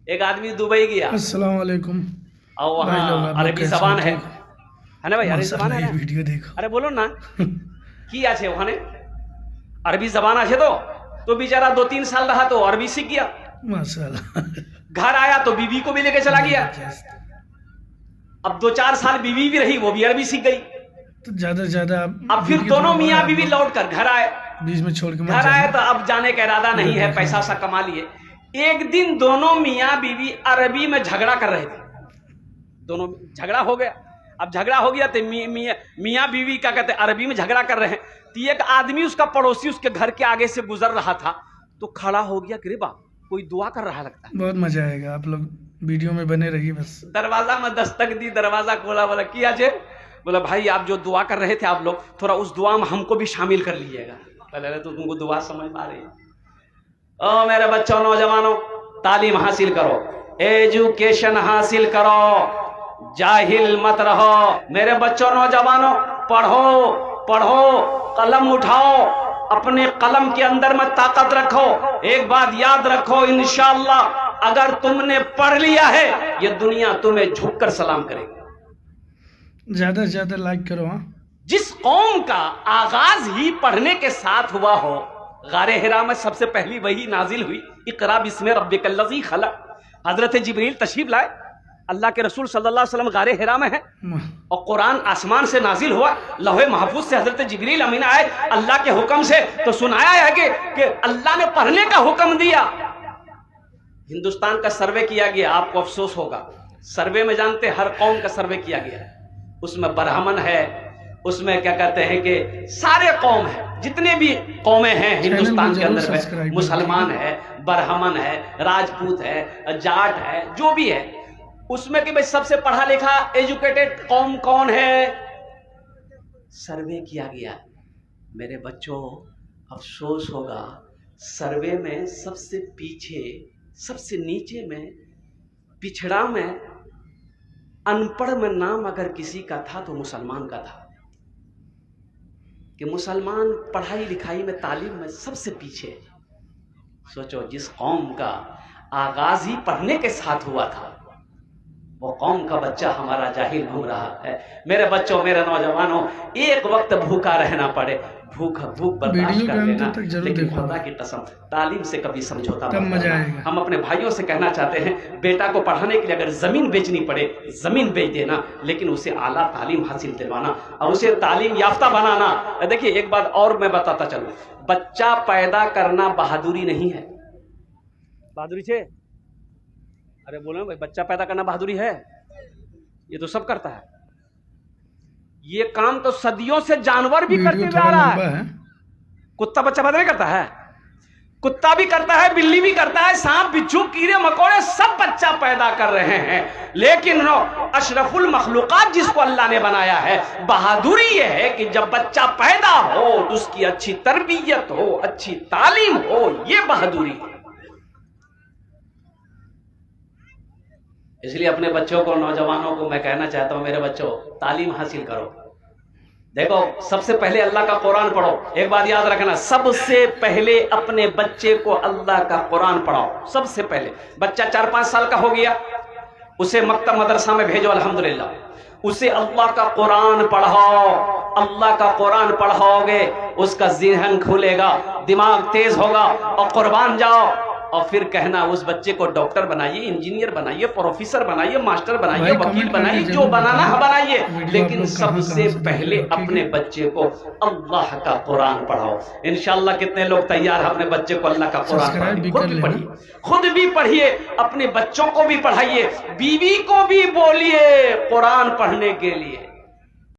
ایک آدمی دبئی گیا. السلام علیکم. اور وہاں عربی زبان ہے نا بھائی, عربی زبان ہے نا. ویڈیو دیکھو. ارے بولو نا کی আছে ওখানে عربی زبان আছে تو بیچارہ 2-3 سال رہا تو عربی سیکھ گیا. ماشاءاللہ. گھر آیا تو بیوی کو بھی لے کے چلا گیا. اب 2-4 سال بیوی بھی رہی, وہ بھی عربی سیکھ گئی. تو زیادہ سے زیادہ اب پھر دونوں میاں بیوی لوٹ کر گھر آئے. بیچ میں چھوڑ کے مت گھر آئے جانا. تو اب جانے کا ارادہ نہیں ہے, پیسہ سا کما لیے. ایک دن دونوں میاں بیوی عربی میں جھگڑا کر رہے تھے. دونوں جھگڑا ہو گیا. اب جھگڑا ہو گیا تو میاں بیوی کیا کہتے ہیں عربی میں جھگڑا کر رہے ہیں. تو ایک آدمی اس کا پڑوسی اس کے گھر کے آگے سے گزر رہا تھا تو کھڑا ہو گیا کہ رے باپ کوئی دعا کر رہا لگتا ہے. بہت مزہ آئے گا, آپ لوگ ویڈیو میں بنے رہیے بس. دروازہ میں دستک دی, دروازہ کھولا, بولا کیا جے, بولا بھائی آپ جو دعا کر رہے تھے آپ لوگ تھوڑا اس دعا میں ہم کو بھی شامل کر لیجیے گا. پہلے تو تم کو دعا سمجھ میں آ رہی ہے. او میرے بچوں نوجوانوں, تعلیم حاصل کرو, ایجوکیشن حاصل کرو, جاہل مت رہو. میرے بچوں نوجوانوں, پڑھو پڑھو, قلم اٹھاؤ, اپنے قلم کے اندر میں طاقت رکھو. ایک بات یاد رکھو, انشاءاللہ اگر تم نے پڑھ لیا ہے یہ دنیا تمہیں جھک کر سلام کرے گی. زیادہ سے زیادہ لائک کرو. ہاں, جس قوم کا آغاز ہی پڑھنے کے ساتھ ہوا ہو, غار حرا میں سب سے پہلی وحی نازل ہوئی, اقرا بسم ربک الذی خلق. حضرت جبریل تشریف لائے, اللہ کے رسول صلی اللہ علیہ وسلم غار حرا میں ہیں اور قرآن آسمان سے نازل ہوا. لوح محفوظ سے حضرت جبریل امین آئے اللہ کے حکم سے, تو سنایا ہے کہ اللہ نے پڑھنے کا حکم دیا. ہندوستان کا سروے کیا گیا, آپ کو افسوس ہوگا, سروے میں جانتے ہر قوم کا سروے کیا گیا ہے. اس میں برہمن ہے, اس میں کیا کہتے ہیں کہ سارے قوم ہیں, جتنے بھی قومیں ہیں ہندوستان کے اندر میں, مسلمان ہے, برہمن ہے, راجپوت ہے, جاٹ ہے, جو بھی ہے, اس میں کہ بھئی سب سے پڑھا لکھا ایجوکیٹڈ قوم کون ہے, سروے کیا گیا. میرے بچوں افسوس ہوگا, سروے میں سب سے پیچھے, سب سے نیچے میں, پچھڑا میں, ان پڑھ میں نام اگر کسی کا تھا تو مسلمان کا تھا. کہ مسلمان پڑھائی لکھائی میں, تعلیم میں سب سے پیچھے. سوچو, جس قوم کا آغاز ہی پڑھنے کے ساتھ ہوا تھا وہ قوم کا بچہ ہمارا جاہل گھوم رہا ہے. میرے بچوں, میرے نوجوانوں, ایک وقت بھوکا رہنا پڑے, بھوک برداشت کر لینا, لیکن خدا کی قسم تعلیم سے کبھی سمجھوتا مت کرنا. ہم اپنے بھائیوں سے کہنا چاہتے ہیں, بیٹا کو پڑھانے کے لیے اگر زمین بیچنی پڑے زمین بیچ دینا, لیکن اسے اعلیٰ تعلیم حاصل دلوانا اور اسے تعلیم یافتہ بنانا. دیکھیے ایک بات اور میں بتاتا چلوں, بچہ پیدا کرنا بہادری نہیں ہے. بہادری چھے, ارے بولو بھائی, بچہ پیدا کرنا بہادری ہے؟ یہ تو سب کرتا ہے. یہ کام تو صدیوں سے جانور بھی کرتے ہوئے آ رہا ہے. کتا بچہ پیدا نہیں کرتا ہے, کتا بھی کرتا ہے, بلی بھی کرتا ہے, سانپ بچھو کیڑے مکوڑے سب بچہ پیدا کر رہے ہیں. لیکن اشرف المخلوقات جس کو اللہ نے بنایا ہے, بہادری یہ ہے کہ جب بچہ پیدا ہو تو اس کی اچھی تربیت ہو, اچھی تعلیم ہو, یہ بہادری ہے. اس لیے اپنے بچوں کو, نوجوانوں کو میں کہنا چاہتا ہوں, میرے بچوں تعلیم حاصل کرو. دیکھو سب سے پہلے اللہ کا قرآن پڑھو. ایک بات یاد رکھنا, سب سے پہلے اپنے بچے کو اللہ کا قرآن پڑھاؤ. سب سے پہلے بچہ 4-5 سال کا ہو گیا, اسے مکتب مدرسہ میں بھیجو, الحمدللہ. اسے اللہ کا قرآن پڑھاؤ. اللہ کا قرآن پڑھاؤ گے اس کا ذہن کھلے گا, دماغ تیز ہوگا, اور قربان جاؤ. اور پھر کہنا اس بچے کو ڈاکٹر بنائیے, انجینئر بنائیے, پروفیسر بنائیے, ماسٹر بنائیے, وکیل بنائیے, جو بنانا ہے بنائیے, لیکن سب سے پہلے اپنے بچے کو اللہ کا قرآن پڑھاؤ. انشاءاللہ کتنے لوگ تیار ہیں اپنے بچے کو اللہ کا قرآن پڑھانے؟ خود بھی پڑھیے, خود بھی پڑھیے, اپنے بچوں کو بھی پڑھائیے, بیوی کو بھی بولیے قرآن پڑھنے کے لیے.